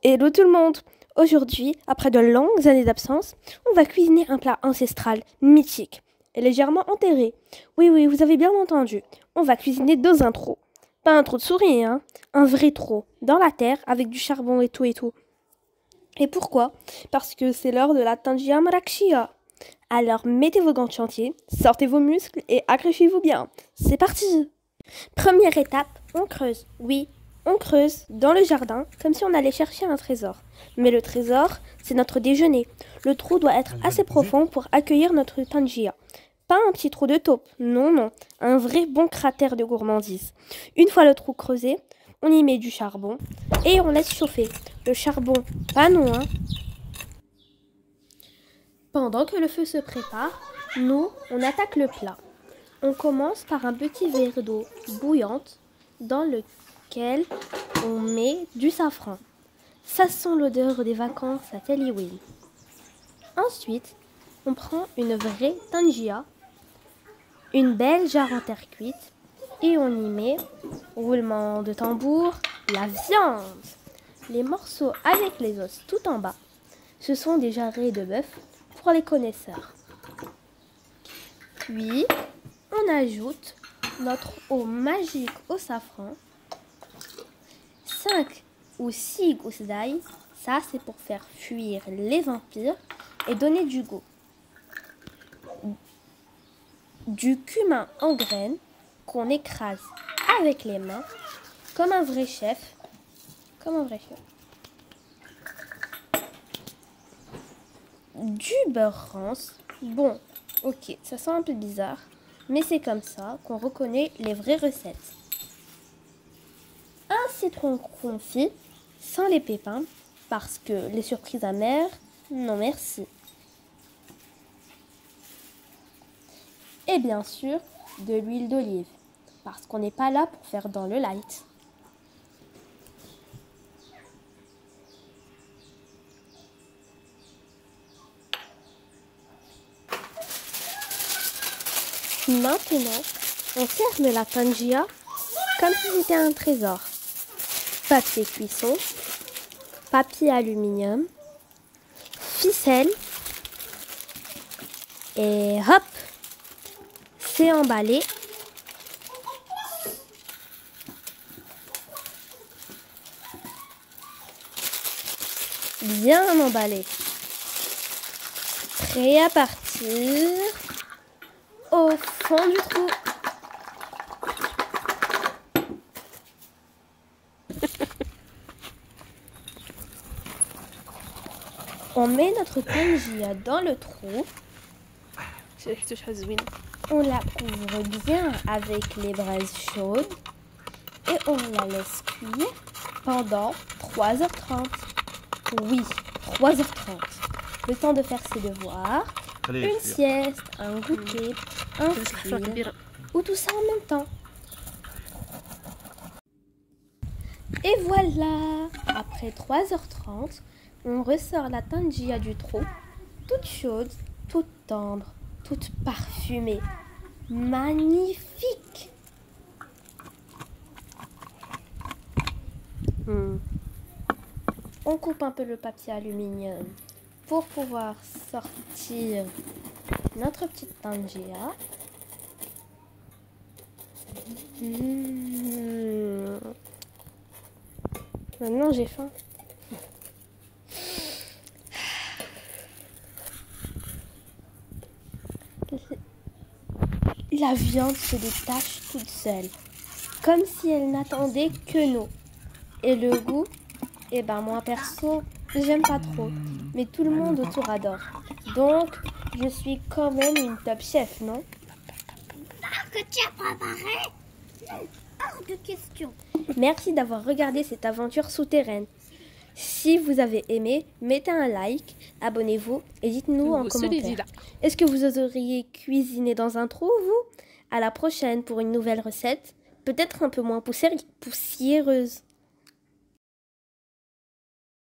Hello tout le monde! Aujourd'hui, après de longues années d'absence, on va cuisiner un plat ancestral, mythique et légèrement enterré. Oui, vous avez bien entendu. On va cuisiner dans un trou. Pas un trou de souris, hein. Un vrai trou, dans la terre, avec du charbon et tout et tout. Et pourquoi? Parce que c'est l'heure de la tangia maracchia. Alors mettez vos gants de chantier, sortez vos muscles et accrochez-vous bien. C'est parti! Première étape, on creuse. Oui, on creuse dans le jardin comme si on allait chercher un trésor. Mais le trésor, c'est notre déjeuner. Le trou doit être assez profond pour accueillir notre tangia. Pas un petit trou de taupe, non, un vrai bon cratère de gourmandise. Une fois le trou creusé, on y met du charbon et on laisse chauffer. Le charbon, pas nous, hein. Pendant que le feu se prépare, nous, on attaque le plat. On commence par un petit verre d'eau bouillante dans lequel on met du safran. Ça sent l'odeur des vacances à Telliwil. Ensuite, on prend une vraie tangia, une belle jarre en terre cuite, et on y met, roulement de tambour, la viande. Les morceaux avec les os tout en bas, ce sont des jarrets de bœuf pour les connaisseurs. Puis, on ajoute notre eau magique au safran, 5 ou 6 gousses d'ail, ça c'est pour faire fuir les vampires et donner du goût. Du cumin en graines qu'on écrase avec les mains, comme un vrai chef. Du beurre rance, bon, ok, ça sent un peu bizarre, mais c'est comme ça qu'on reconnaît les vraies recettes. Un citron confit, sans les pépins, parce que les surprises amères, non merci. Et bien sûr, de l'huile d'olive, parce qu'on n'est pas là pour faire dans le light. Maintenant, on ferme la tangia comme si c'était un trésor. Papier cuisson, papier aluminium, ficelle et hop, c'est emballé. Bien emballé. Prêt à partir au fond du trou. On met notre tangia dans le trou. On la couvre bien avec les braises chaudes et on la laisse cuire pendant 3h30. Oui, 3h30. Le temps de faire ses devoirs, une sieste, un goûter, un film, ou tout ça en même temps. Et voilà, après 3h30, on ressort la tangia du trou, toute chaude, toute tendre, toute parfumée. Magnifique! On coupe un peu le papier aluminium pour pouvoir sortir notre petite tangia. Maintenant j'ai faim. La viande se détache toute seule, comme si elle n'attendait que nous. Et le goût, eh ben moi perso, j'aime pas trop, mais tout le monde autour adore. Donc, je suis quand même une top chef, non? Que tu as préparé? Hors de question. Merci d'avoir regardé cette aventure souterraine. Si vous avez aimé, mettez un like, abonnez-vous et dites-nous en commentaire. Est-ce que vous oseriez cuisiner dans un trou, vous? À la prochaine pour une nouvelle recette, peut-être un peu moins poussiéreuse.